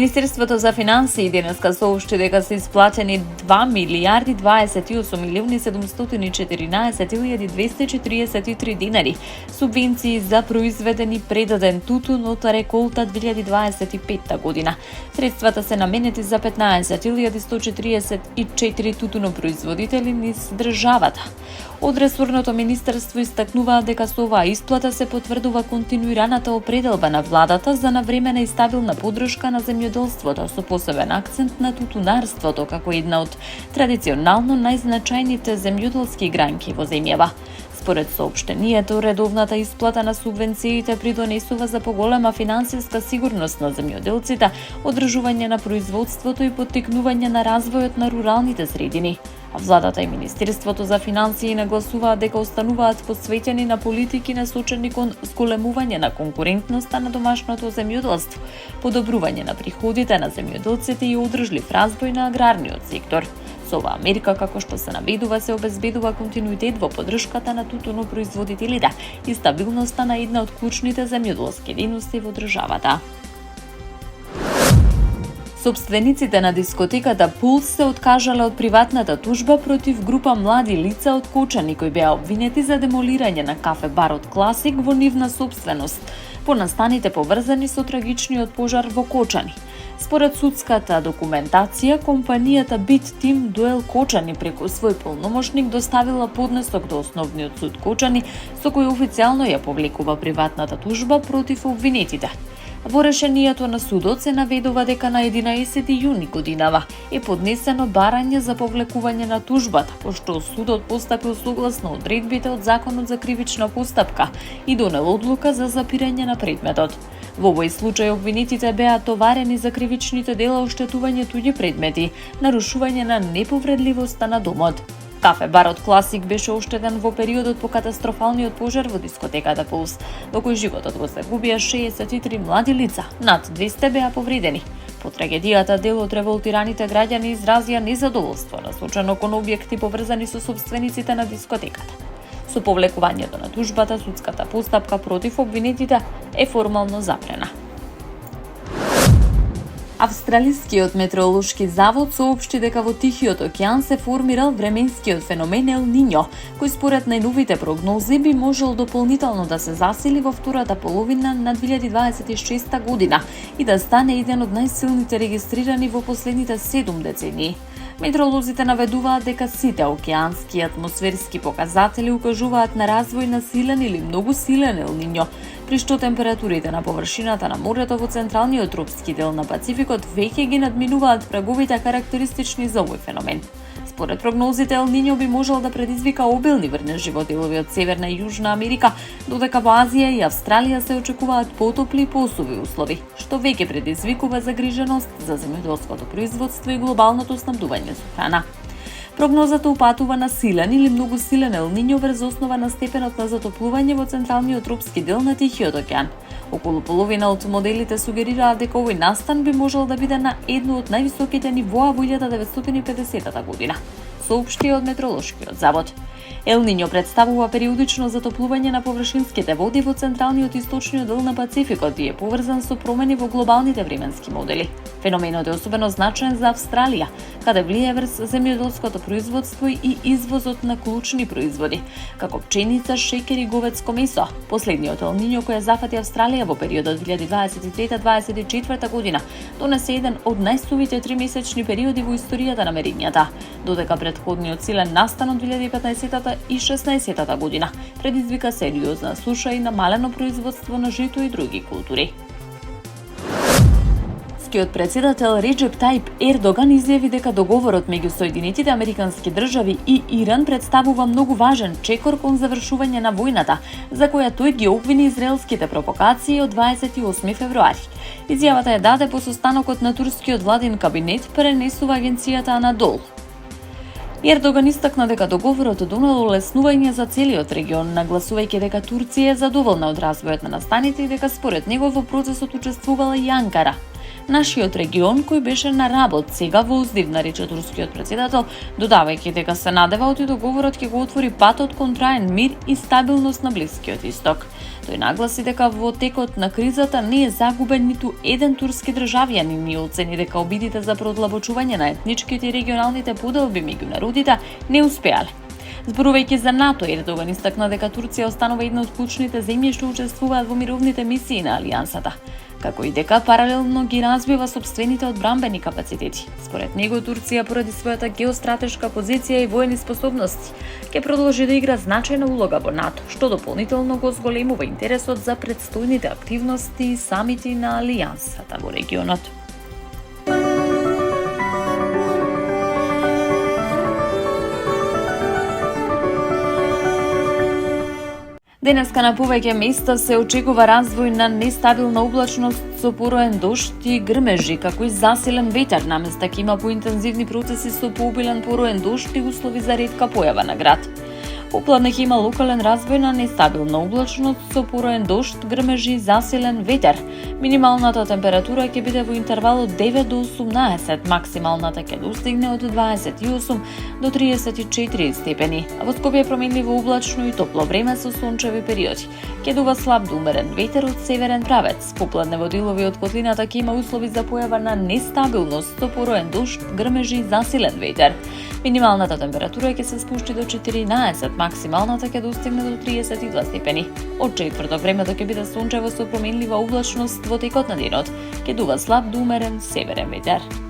Министерството за финансии денеска соопшти дека се исплатени 2 милиарди 28 милиони 714.243 динари субвенции за произведени предаден тутун од реколта 2025 година. Средствата се наменети за 15.144 тутунопроизводители низ државата. Од ресорното министерство истакнуваат дека со оваа исплата се потврдува континуираната определба на владата за навремена и стабилна поддршка на земјоделството со посебен акцент на тутунарството како една од традиционално најзначајните земјоделски гранки во земјава. Според соопштението, редовната исплата на субвенциите придонесува за поголема финансиска сигурност на земјоделците, одржување на производството и поттикнување на развојот на руралните средини. А владата и Министерството за финансии нагласуваат дека остануваат посветени на политики насочени кон зголемување на конкурентноста на домашното земјоделство, подобрување на приходите на земјоделците и одржлив развој на аграрниот сектор. Со оваа мерка, како што се наведува, се обезбедува континуитет во поддршката на тутунопроизводителите и стабилноста на една од клучните земјоделски дејности во државата. Собствениците на дискотеката Пулс се откажале од приватната тужба против група млади лица од Кочани кои беа обвинети за демолирање на кафе-барот Класик во нивна собственост, по настаните поврзани со трагичниот пожар во Кочани. Според судската документација, компанијата Бит Тим Дуел Кочани преку свој полномошник доставила поднесок до Основниот суд Кочани, со кој официјално ја повлекува приватната тужба против обвинетите. Во решението на судот се наведува дека на 11 јуни годинава е поднесено барање за повлекување на тужбата, пошто судот постапил согласно одредбите од Законот за кривична постапка и донел одлука за запирање на предметот. Во овој случај обвинетите беа товарени за кривичните дела оштетување туѓи предмети, нарушување на неповредливоста на домот. Кафе-барот Класик беше оштетен во периодот по катастрофалниот пожар во дискотеката Пулс, во кој животот го загубија 63 млади лица, над 200 беа повредени. По трагедијата дел од револтираните граѓани изразија незадоволство насочено кон објекти поврзани со собствениците на дискотеката. Со повлекувањето на тужбата, судската постапка против обвинетите е формално запрена. Австралискиот метеоролошки завод соопшти дека во Тихиот океан се формирал временскиот феномен Ел Ниньо, кој според најновите прогнози би можел дополнително да се засили во втората половина на 2026 година и да стане еден од најсилните регистрирани во последните 7 децении. Метеоролозите наведуваат дека сите океански и атмосферски показатели укажуваат на развој на силен или многу силен Ел Ниньо, при што температурите на површината на морето во централниот тропски дел на Пацификот веќе ги надминуваат праговите карактеристични за овој феномен. Според прогнозите, Ел Ниньо би можел да предизвика обилни врнежи во делови од Северна и Јужна Америка, додека во Азија и Австралија се очекуваат потопли и посуви услови, што веќе предизвикува загриженост за земјоделското производство и глобалното снабдување со храна. Прогнозата упатува на силен или многу силен Ел Ниньо врз основа на степенот на затоплување во централниот тропски дел на Тихиот океан. Околу половина од моделите сугерираат дека овој настан би можел да биде на едно од највисоките нивоа во 1950 година, соопшти од Метеоролошкиот завод. Ел Ниньо представува периодично затоплување на површинските води во централниот и источниот дел на Пацификот и е поврзан со промени во глобалните временски модели. Феноменот е особено значаен за Австралија, каде влијае врз земјоделското производство и извозот на клучни производи, како пченица, шеќер и говедско месо. Последниот Ел Ниньо кој зафати Австралија во периодот 2023-2024 година донесе еден од најсувите тримесечни периоди во историјата на мерењата, додека претходниот силен настан од 2015 и 16 година предизвика сериозна суша и намалено производство на жито и други култури. Турскиот председател Реџеп Тајип Ердоган изјави дека договорот меѓу Соединетите Американски држави и Иран представува многу важен чекор кон завршување на војната, за која тој ги обвини израелските провокации од 28 февруари. Изјавата ја даде по состанокот на турскиот владин кабинет, пренесува агенцијата Анадол. Ердоган истакна дека договорот донел олеснување за целиот регион, нагласувајќи дека Турција е задоволна од развојот на настаните и дека според него во процесот учествувала и Анкара. Нашиот регион, кој беше на работ сега во уздивна, рече турскиот председател, додавајќи дека се надева оти договорот ќе го отвори патот кон траен мир и стабилност на Блискиот Исток. Тој нагласи дека во текот на кризата не е загубен ниту еден турски државјанин и оцени дека обидите за продлабочување на етничките и регионалните поделби меѓу народите не успеале. Зборувајќи за НАТО, Ердоган истакна дека Турција останува една од клучните земји што учествуваат во мировните мисии на алијансата, како и дека паралелно ги развива сопствените одбранбени капацитети. Според него, Турција поради својата геостратешка позиција и воени способности ќе продолжи да игра значајна улога во НАТО, што дополнително го зголемува интересот за претстојните активности и самити на алијансата во регионот. Денеска на повеќе места се очекува развој на нестабилна облачност со пороен дожд и грмежи, како и засилен ветер. На места ќе има поинтензивни процеси со пообилен пороен дожд и услови за ретка појава на град. Попладне ќе има локален развој на нестабилна облачност со пороен дожд, грмежи и засилен ветер. Минималната температура ќе биде во интервал од 9 до 18, максималната ќе достигне од 28 до 34 степени. А во Скопје променливо облачно и топло време со сончеви периоди. Ќе дува слаб до умерен ветер од северен правец. Попладне во делови од котлината ќе има услови за појава на нестабилност со пороен дожд, грмежи и засилен ветер. Минималната температура ќе се спушти до 14, максималната ќе достигне до 32 степени. Од четврток времето ќе биде сончево со променлива облачност во текот на денот. Ќе дува слаб до умерен северен ветер.